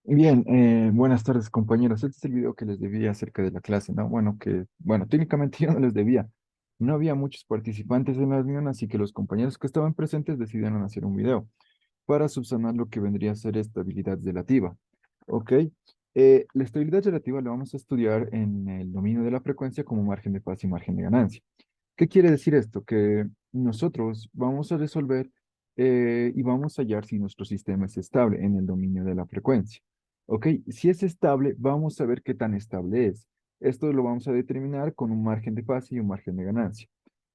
Bien, buenas tardes compañeros. Este es el video que les debía acerca de la clase, ¿no? Bueno, técnicamente yo no les debía. No había muchos participantes en la reunión, así que los compañeros que estaban presentes decidieron hacer un video para subsanar lo que vendría a ser estabilidad relativa. ¿Ok? La estabilidad relativa la vamos a estudiar en el dominio de la frecuencia como margen de paz y margen de ganancia. ¿Qué quiere decir esto? Que nosotros vamos a resolver y vamos a hallar si nuestro sistema es estable en el dominio de la frecuencia. ¿Ok? Si es estable, vamos a ver qué tan estable es. Esto lo vamos a determinar con un margen de fase y un margen de ganancia.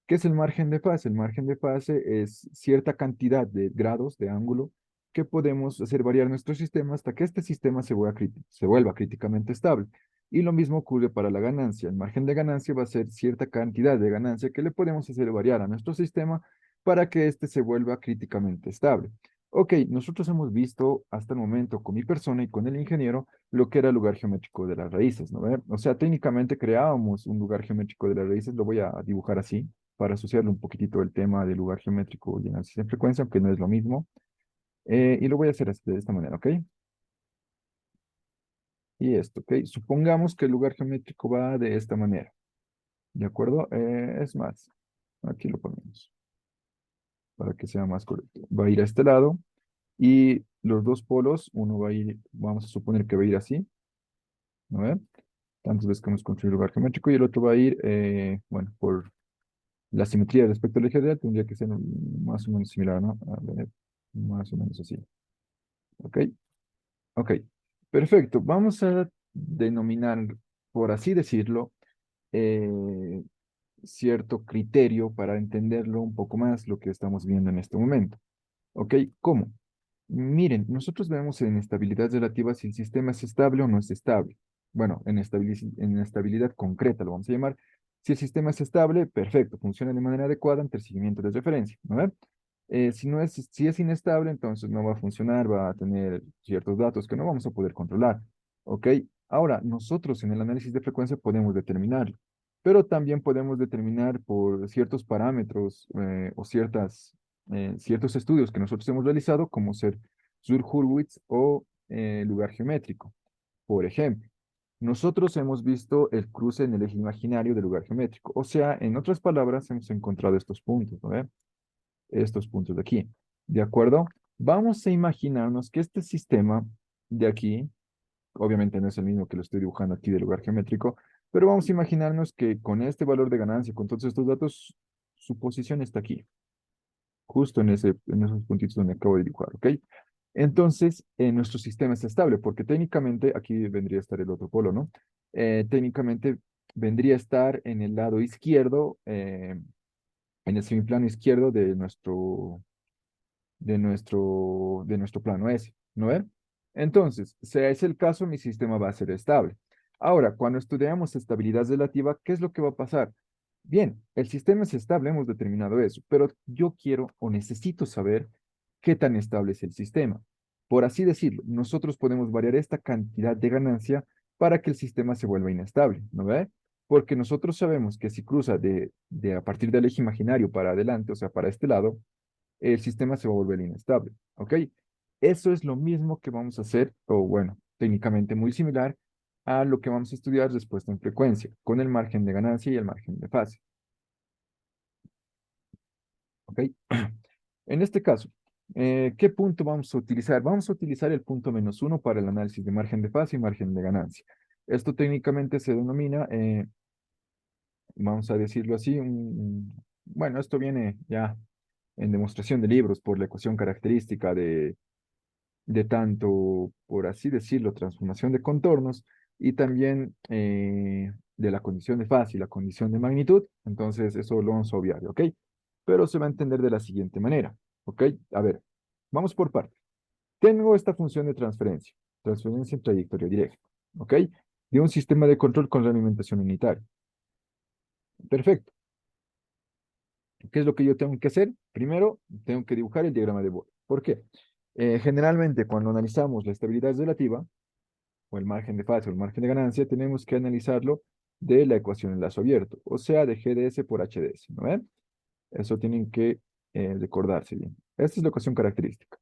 ¿Qué es el margen de fase? El margen de fase es cierta cantidad de grados de ángulo que podemos hacer variar nuestro sistema hasta que este sistema se vuelva críticamente estable. Y lo mismo ocurre para la ganancia. El margen de ganancia va a ser cierta cantidad de ganancia que le podemos hacer variar a nuestro sistema para que éste se vuelva críticamente estable. Ok, nosotros hemos visto hasta el momento con mi persona y con el ingeniero lo que era el lugar geométrico de las raíces, ¿no ve? O sea, técnicamente creábamos un lugar geométrico de las raíces, lo voy a dibujar así para asociarle un poquitito el tema del lugar geométrico y análisis de frecuencia, aunque no es lo mismo. Y lo voy a hacer de esta manera, ¿ok? Y esto, ¿ok? Supongamos que el lugar geométrico va de esta manera, ¿de acuerdo? Es más, aquí lo ponemos para que sea más correcto. Va a ir a este lado y los dos polos, uno va a ir, vamos a suponer que va a ir así, ¿no ve? Tantas veces que hemos construido el lugar geométrico y el otro va a ir, bueno, por la simetría respecto al eje real tendría que ser más o menos similar, ¿no? A ver, más o menos así. ¿Ok? Ok. Perfecto. Vamos a denominar, por así decirlo, eh, cierto criterio para entenderlo un poco más lo que estamos viendo en este momento. ¿Ok? ¿Cómo? Miren, nosotros vemos en estabilidad relativa si el sistema es estable o no es estable. Bueno, en estabilidad concreta lo vamos a llamar. Si el sistema es estable, perfecto, funciona de manera adecuada ante el seguimiento de referencia, ¿no? Si es inestable, entonces no va a funcionar, va a tener ciertos datos que no vamos a poder controlar, ¿ok? Ahora, nosotros en el análisis de frecuencia podemos determinarlo, pero también podemos determinar por ciertos parámetros o ciertos estudios que nosotros hemos realizado, como ser Sur-Hurwitz o lugar geométrico. Por ejemplo, nosotros hemos visto el cruce en el eje imaginario del lugar geométrico. O sea, en otras palabras, hemos encontrado estos puntos, ¿no ve? Estos puntos de aquí. ¿De acuerdo? Vamos a imaginarnos que este sistema de aquí, obviamente no es el mismo que lo estoy dibujando aquí del lugar geométrico, pero vamos a imaginarnos que con este valor de ganancia, con todos estos datos, su posición está aquí justo en esos puntitos donde acabo de dibujar, ¿ok? Entonces, nuestro sistema es estable, porque técnicamente, aquí vendría a estar el otro polo, ¿no? Técnicamente vendría a estar en el lado izquierdo, en el semiplano izquierdo de nuestro plano S, ¿no ven? Entonces, si es el caso, mi sistema va a ser estable. Ahora, cuando estudiamos estabilidad relativa, ¿qué es lo que va a pasar? Bien, el sistema es estable, hemos determinado eso, pero yo quiero o necesito saber qué tan estable es el sistema. Por así decirlo, nosotros podemos variar esta cantidad de ganancia para que el sistema se vuelva inestable, ¿no ve? Porque nosotros sabemos que si cruza de a partir del eje imaginario para adelante, o sea, para este lado, el sistema se va a volver inestable, ¿ok? Eso es lo mismo que vamos a hacer, o bueno, técnicamente muy similar a lo que vamos a estudiar respuesta en frecuencia, con el margen de ganancia y el margen de fase, ¿ok? En este caso, ¿qué punto vamos a utilizar? Vamos a utilizar el punto -1 para el análisis de margen de fase y margen de ganancia. Esto técnicamente se denomina, vamos a decirlo así, bueno, esto viene ya en demostración de libros por la ecuación característica de tanto, por así decirlo, transformación de contornos y también de la condición de fase y la condición de magnitud. Entonces, eso lo vamos a obviar, ¿ok? Pero se va a entender de la siguiente manera, ¿ok? A ver, vamos por partes. Tengo esta función de transferencia en trayectoria directa, ¿ok? De un sistema de control con realimentación unitaria. Perfecto. ¿Qué es lo que yo tengo que hacer? Primero, tengo que dibujar el diagrama de Boole. ¿Por qué? Generalmente, cuando analizamos la estabilidad relativa, o el margen de fase o el margen de ganancia, tenemos que analizarlo de la ecuación en lazo abierto, o sea, de GDS por HDS, ¿no ven? Eso tienen que recordarse bien. Esta es la ecuación característica.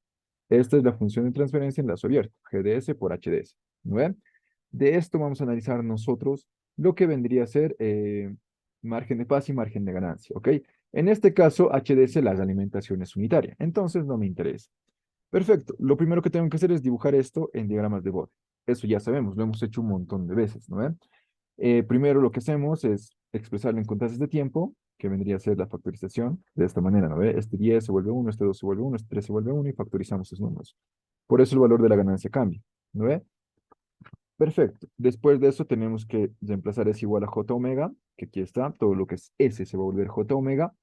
Esta es la función de transferencia en lazo abierto, GDS por HDS. ¿No ven? De esto vamos a analizar nosotros lo que vendría a ser margen de paz y margen de ganancia, ¿ok? En este caso, HDS, la alimentación es unitaria, entonces no me interesa. Perfecto. Lo primero que tengo que hacer es dibujar esto en diagramas de Bode. Eso ya sabemos, lo hemos hecho un montón de veces, ¿no ven? Primero lo que hacemos es expresarlo en constantes de tiempo, que vendría a ser la factorización, de esta manera, ¿no ve? Este 10 se vuelve uno, este 2 se vuelve uno, este 3 se vuelve uno y factorizamos esos números. Por eso el valor de la ganancia cambia, ¿no ve? Perfecto. Después de eso tenemos que reemplazar S igual a J omega, que aquí está, todo lo que es S se va a volver J omega,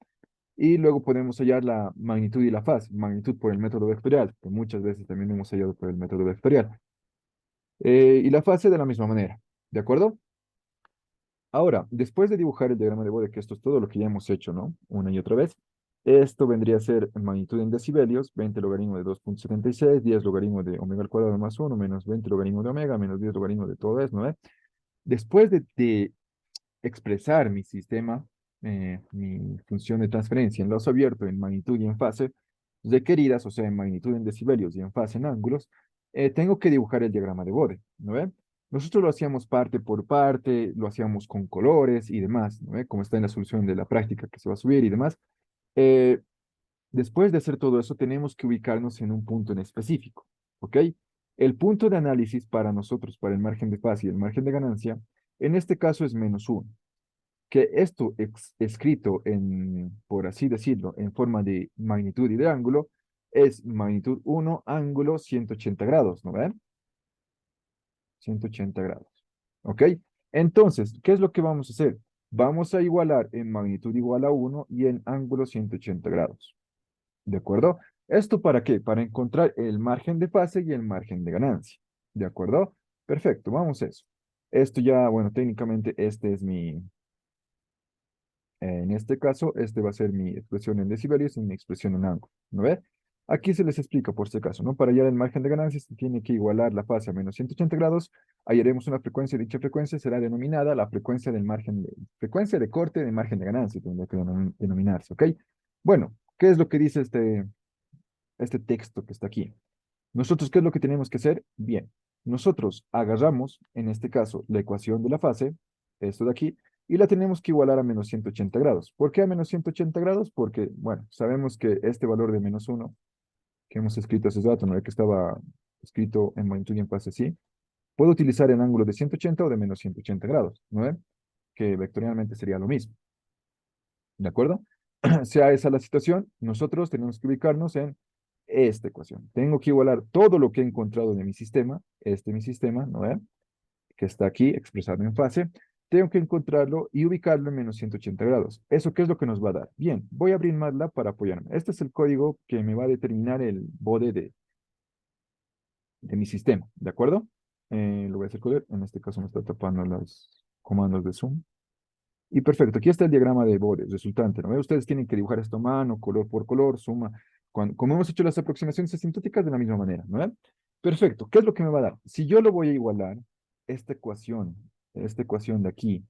y luego podemos hallar la magnitud y la fase, magnitud por el método vectorial, que muchas veces también hemos hallado por el método vectorial. Y la fase de la misma manera, ¿de acuerdo? Ahora, después de dibujar el diagrama de Bode, que esto es todo lo que ya hemos hecho, ¿no? Una y otra vez, esto vendría a ser magnitud en decibelios, 20 logaritmo de 2,76, 10 logaritmo de omega al cuadrado más 1, menos 20 logaritmo de omega, menos 10 logaritmo de todo eso, ¿no? Después de expresar mi sistema, mi función de transferencia en lazo abierto, en magnitud y en fase requeridas, o sea, en magnitud en decibelios y en fase en ángulos, tengo que dibujar el diagrama de Bode, ¿no ve? Nosotros lo hacíamos parte por parte, lo hacíamos con colores y demás, ¿no ve? Como está en la solución de la práctica que se va a subir y demás. Eh, Después de hacer todo eso, tenemos que ubicarnos en un punto en específico, ¿ok? El punto de análisis para nosotros, para el margen de fase y el margen de ganancia, en este caso es -1, que esto escrito en, por así decirlo, en forma de magnitud y de ángulo, es magnitud 1, ángulo 180 grados, ¿no ven? 180 grados, ¿ok? Entonces, ¿qué es lo que vamos a hacer? Vamos a igualar en magnitud igual a 1 y en ángulo 180 grados, ¿de acuerdo? ¿Esto para qué? Para encontrar el margen de fase y el margen de ganancia, ¿de acuerdo? Perfecto, vamos a eso. Esto ya, bueno, técnicamente este es mi, en este caso, este va a ser mi expresión en decibelios y mi expresión en ángulo, ¿no ve? Aquí se les explica por si acaso, ¿no? Para hallar el margen de ganancia se tiene que igualar la fase a menos 180 grados, hallaremos una frecuencia, dicha frecuencia será denominada la frecuencia del margen de, frecuencia de corte de margen de ganancia, tendría que denominarse, ¿ok? Bueno, ¿qué es lo que dice este texto que está aquí? Nosotros, ¿qué es lo que tenemos que hacer? Bien, nosotros agarramos, en este caso, la ecuación de la fase, esto de aquí, y la tenemos que igualar a menos 180 grados. ¿Por qué a menos 180 grados? Porque, bueno, sabemos que este valor de -1, que hemos escrito hace rato, ¿no? Que estaba escrito en magnitud y en fase así, puedo utilizar en ángulo de 180 o de menos 180 grados, ¿no? Que vectorialmente sería lo mismo, ¿de acuerdo? Sea esa la situación, nosotros tenemos que ubicarnos en esta ecuación. Tengo que igualar todo lo que he encontrado de mi sistema, este es mi sistema, ¿no ven? Que está aquí expresado en fase. Tengo que encontrarlo y ubicarlo en menos 180 grados. ¿Eso qué es lo que nos va a dar? Bien, voy a abrir MATLAB para apoyarme. Este es el código que me va a determinar el bode de mi sistema, ¿de acuerdo? Lo voy a hacer color. En este caso me está tapando los comandos de Zoom. Y perfecto, aquí está el diagrama de Bode, resultante, ¿no? Ustedes tienen que dibujar esto a mano, color por color, suma, como hemos hecho las aproximaciones asintóticas de la misma manera, ¿no? Perfecto, ¿qué es lo que me va a dar? Si yo lo voy a igualar, esta ecuación de aquí,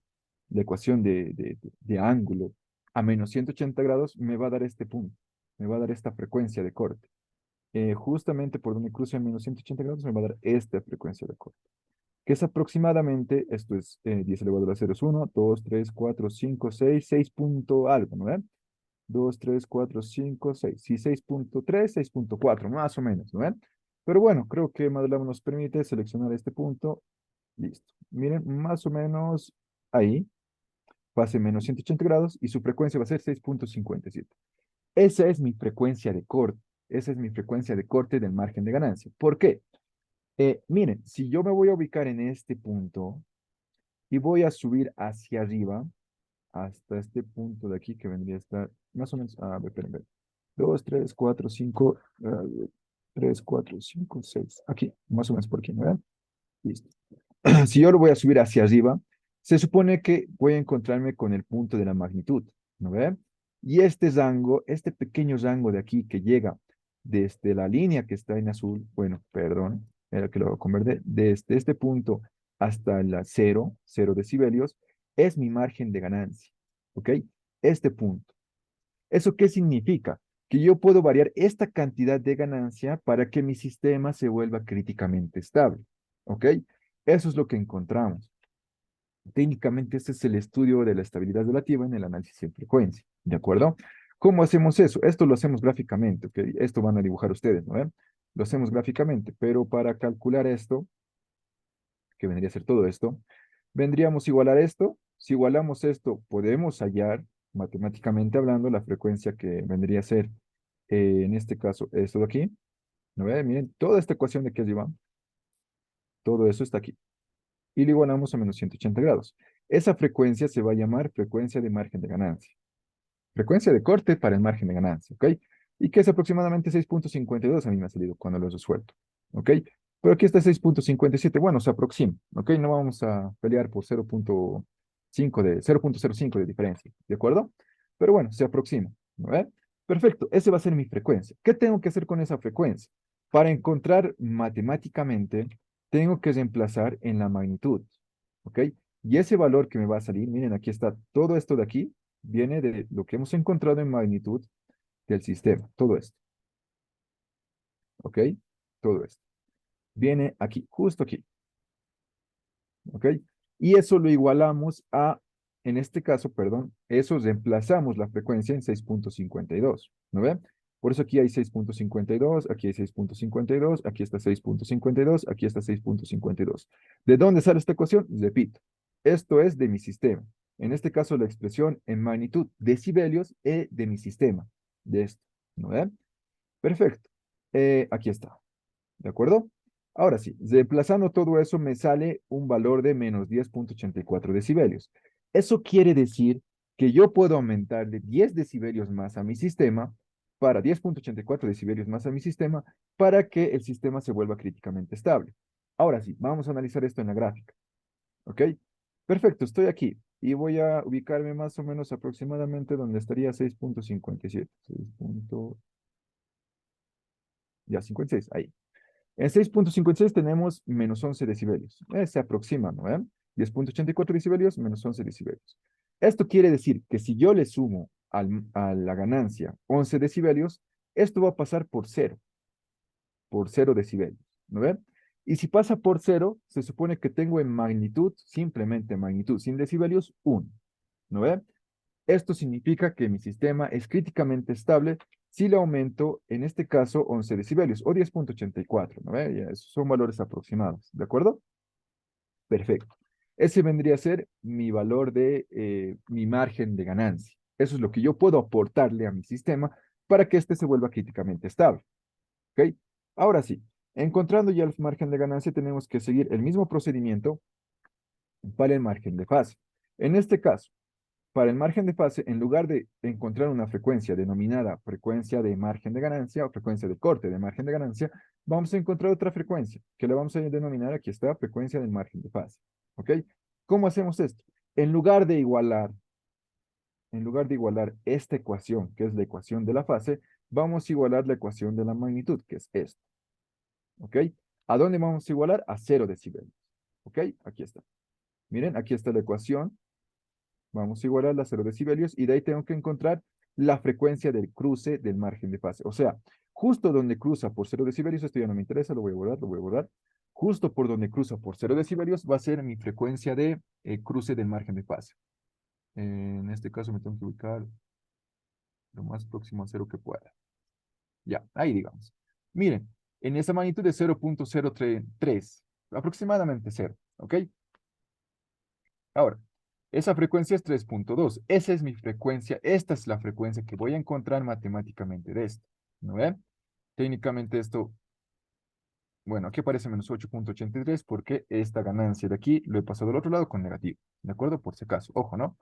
la ecuación de ángulo a menos 180 grados, me va a dar este punto, me va a dar esta frecuencia de corte. Justamente por donde cruce a menos 180 grados, me va a dar esta frecuencia de corte que es aproximadamente, esto es 10 elevado a la 0 es 1, 2, 3, 4, 5, 6, 6 punto algo, ¿no ven? 2, 3, 4, 5, 6, sí, 6,3, 6,4, más o menos, ¿no ven? Pero bueno, creo que MATLAB nos permite seleccionar este punto, listo. Miren, más o menos ahí, pase menos 180 grados y su frecuencia va a ser 6,57. Esa es mi frecuencia de corte, esa es mi frecuencia de corte del margen de ganancia. ¿Por qué? Miren, si yo me voy a ubicar en este punto, y voy a subir hacia arriba hasta este punto de aquí que vendría a estar más o menos, a ver, esperen, 2, 3, 4, 5, 3, 4, 5, 6, aquí, más o menos por aquí, ¿no ven? Listo. Si yo lo voy a subir hacia arriba, se supone que voy a encontrarme con el punto de la magnitud, ¿no ven? Y este rango, este pequeño rango de aquí que llega desde la línea que está en azul, bueno, perdón, era que lo hago con verde, desde este punto hasta la 0 decibelios, es mi margen de ganancia, ¿ok? Este punto. ¿Eso qué significa? que yo puedo variar esta cantidad de ganancia para que mi sistema se vuelva críticamente estable. ¿Ok? Eso es lo que encontramos. Técnicamente, este es el estudio de la estabilidad relativa en el análisis en frecuencia. ¿De acuerdo? ¿Cómo hacemos eso? Esto lo hacemos gráficamente. ¿Ok? Esto van a dibujar ustedes, ¿no ven? Lo hacemos gráficamente, pero para calcular esto, que vendría a ser todo esto, vendríamos a igualar esto. Si igualamos esto, podemos hallar, matemáticamente hablando, la frecuencia que vendría a ser, en este caso, esto de aquí. ¿No ven? Miren, toda esta ecuación de aquí arriba, todo eso está aquí. Y lo igualamos a menos 180 grados. Esa frecuencia se va a llamar frecuencia de margen de ganancia. Frecuencia de corte para el margen de ganancia, ¿ok? Y que es aproximadamente 6,52 a mí me ha salido cuando lo he resuelto, ¿ok? Pero aquí está 6,57, bueno, se aproxima, ¿ok? No vamos a pelear por 0,05 de diferencia, ¿de acuerdo? Pero bueno, se aproxima, ¿no ve? Perfecto, esa va a ser mi frecuencia. ¿Qué tengo que hacer con esa frecuencia? Para encontrar matemáticamente, tengo que reemplazar en la magnitud, ¿ok? Y ese valor que me va a salir, miren, aquí está todo esto de aquí, viene de lo que hemos encontrado en magnitud del sistema, todo esto, ¿ok? Todo esto. Viene aquí, justo aquí, ¿ok? Y eso lo igualamos a, en este caso, perdón, eso reemplazamos la frecuencia en 6,52, ¿no ven? Por eso aquí hay 6,52, aquí hay 6,52, aquí está 6,52, aquí está 6,52. ¿De dónde sale esta ecuación? Repito, esto es de mi sistema. En este caso, la expresión en magnitud decibelios es de mi sistema, de esto, ¿no ven? Perfecto. Aquí está. ¿De acuerdo? Ahora sí, reemplazando todo eso me sale un valor de menos 10,84 decibelios. Eso quiere decir que yo puedo aumentarle 10 decibelios más a mi sistema, para 10,84 decibelios más a mi sistema, para que el sistema se vuelva críticamente estable. Ahora sí, vamos a analizar esto en la gráfica. ¿Ok? Perfecto, estoy aquí y voy a ubicarme más o menos aproximadamente donde estaría 6,57. 6. Ya, 56, ahí. En 6,56 tenemos menos 11 decibelios. Se aproxima, ¿no? 10,84 decibelios menos 11 decibelios. Esto quiere decir que si yo le sumo a la ganancia 11 decibelios, esto va a pasar por cero decibelios, ¿no ven? Y si pasa por cero, se supone que tengo en magnitud, simplemente magnitud sin decibelios, 1, ¿no ven? Esto significa que mi sistema es críticamente estable si le aumento, en este caso, 11 decibelios o 10,84, ¿no ve? Ya, esos son valores aproximados, ¿de acuerdo? Perfecto. Ese vendría a ser mi valor de mi margen de ganancia. Eso es lo que yo puedo aportarle a mi sistema para que éste se vuelva críticamente estable, ¿ok? Ahora sí, encontrando ya el margen de ganancia, tenemos que seguir el mismo procedimiento para el margen de fase. En este caso, para el margen de fase, en lugar de encontrar una frecuencia denominada frecuencia de margen de ganancia o frecuencia de corte de margen de ganancia, vamos a encontrar otra frecuencia que le vamos a denominar, aquí está, frecuencia del margen de fase. ¿Ok? ¿Cómo hacemos esto? En lugar de igualar, en lugar de igualar esta ecuación, que es la ecuación de la fase, vamos a igualar la ecuación de la magnitud, que es esto. ¿Ok? ¿A dónde vamos a igualar? A 0 decibelios. ¿Ok? Aquí está. Miren, aquí está la ecuación. Vamos a igualar a 0 decibelios y de ahí tengo que encontrar la frecuencia del cruce del margen de fase. O sea, justo donde cruza por 0 decibelios, esto ya no me interesa, lo voy a borrar, lo voy a borrar. Justo por donde cruza por 0 decibelios va a ser mi frecuencia de cruce del margen de fase. En este caso me tengo que ubicar lo más próximo a 0 que pueda. Ya, ahí digamos. Miren, en esa magnitud de 0,033, aproximadamente 0, ¿ok? Ahora, esa frecuencia es 3,2. Esa es mi frecuencia. Esta es la frecuencia que voy a encontrar matemáticamente de esto. ¿No ven? Técnicamente esto, bueno, aquí aparece menos 8,83 porque esta ganancia de aquí lo he pasado al otro lado con negativo. ¿De acuerdo? Por si acaso. Ojo, ¿no?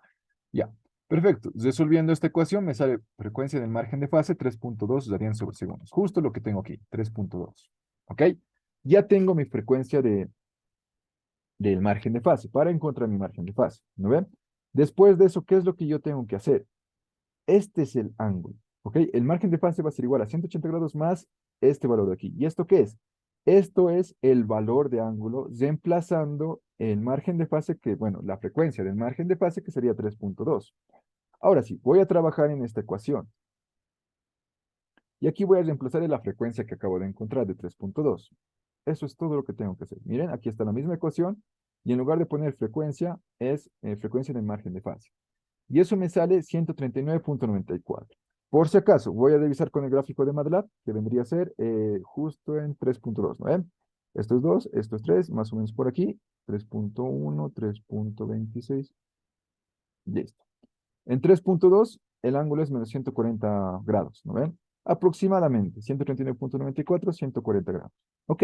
Ya. Perfecto. Resolviendo esta ecuación me sale frecuencia del margen de fase 3,2 radianes sobre segundos. Justo lo que tengo aquí, 3,2. ¿Ok? Ya tengo mi frecuencia del margen de fase para encontrar mi margen de fase. ¿No ven? Después de eso, ¿qué es lo que yo tengo que hacer? Este es el ángulo, ¿ok? El margen de fase va a ser igual a 180 grados más este valor de aquí. ¿Y esto qué es? Esto es el valor de ángulo reemplazando el margen de fase que, bueno, la frecuencia del margen de fase que sería 3,2. Ahora sí, voy a trabajar en esta ecuación. Y aquí voy a reemplazar la frecuencia que acabo de encontrar de 3.2. Eso es todo lo que tengo que hacer. Miren, aquí está la misma ecuación y en lugar de poner frecuencia, es frecuencia del margen de fase. Y eso me sale 139.94. Por si acaso, voy a revisar con el gráfico de MATLAB, que vendría a ser justo en 3.2, ¿no ven? Esto es 2, esto es 3, más o menos por aquí, 3.1, 3.26, listo. En 3.2, el ángulo es menos 140 grados, ¿no ven? Aproximadamente, 139.94, 140 grados. Ok,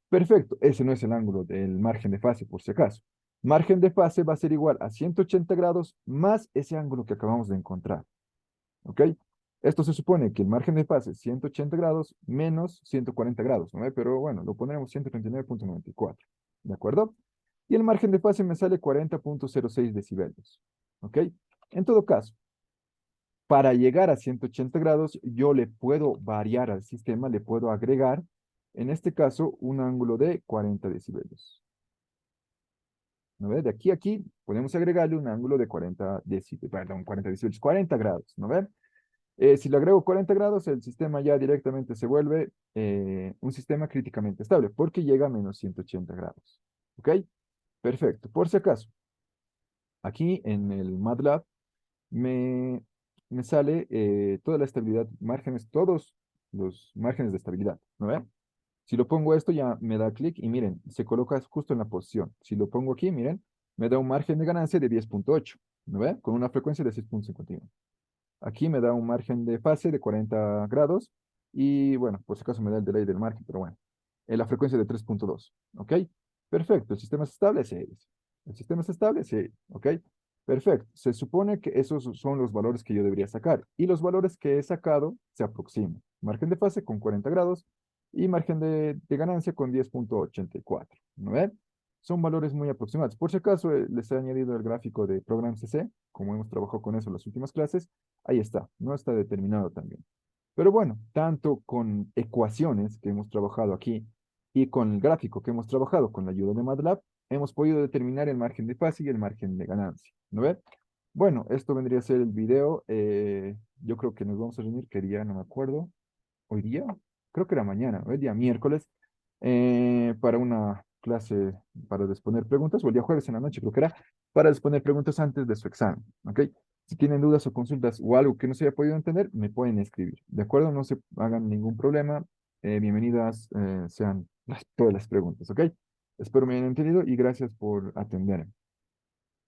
perfecto. Ese no es el ángulo del margen de fase, por si acaso. Margen de fase va a ser igual a 180 grados más ese ángulo que acabamos de encontrar. ¿Ok? Esto se supone que el margen de fase es 180 grados menos 140 grados, ¿no ve? Pero bueno, lo pondremos 139.94. ¿De acuerdo? Y el margen de fase me sale 40.06 decibelios. ¿Ok? En todo caso, para llegar a 180 grados, yo le puedo variar al sistema, le puedo agregar, en este caso, un ángulo de 40 decibelios. ¿No ve? De aquí a aquí, podemos agregarle un ángulo de 40 decibelios, perdón, 40 decibelios, 40 grados, ¿no ve? Si le agrego 40 grados, el sistema ya directamente se vuelve un sistema críticamente estable, porque llega a menos 180 grados. ¿Ok? Perfecto. Por si acaso, aquí en el MATLAB, me, me sale toda la estabilidad, márgenes, todos los márgenes de estabilidad, ¿no ve? Si lo pongo esto ya me da clic y miren, se coloca justo en la posición. Si lo pongo aquí, miren, me da un margen de ganancia de 10.8, ¿no ve? Con una frecuencia de 6.51. Aquí me da un margen de fase de 40 grados y bueno, por si acaso me da el delay del margen, pero bueno, la frecuencia de 3.2, ¿ok? Perfecto, el sistema es estable, sí. El sistema es estable, sí, ¿ok? Perfecto, se supone que esos son los valores que yo debería sacar y los valores que he sacado se aproximan. Margen de fase con 40 grados y margen de ganancia con 10.84, ¿no ven? Son valores muy aproximados. Por si acaso les he añadido el gráfico de Program CC, como hemos trabajado con eso en las últimas clases, ahí está, no está determinado también. Pero bueno, tanto con ecuaciones que hemos trabajado aquí y con el gráfico que hemos trabajado con la ayuda de MATLAB, hemos podido determinar el margen de fase y el margen de ganancia, ¿no ve? Bueno, esto vendría a ser el video. Yo creo que nos vamos a reunir, que día, no me acuerdo, hoy día, creo que era mañana, ¿no? El día miércoles, para una clase para responder preguntas, o el día jueves en la noche, creo que era, para responder preguntas antes de su examen, ¿ok? Si tienen dudas o consultas o algo que no se haya podido entender, me pueden escribir, ¿de acuerdo? No se hagan ningún problema. Bienvenidas sean todas las preguntas, ¿ok? Espero me hayan entendido y gracias por atenderme.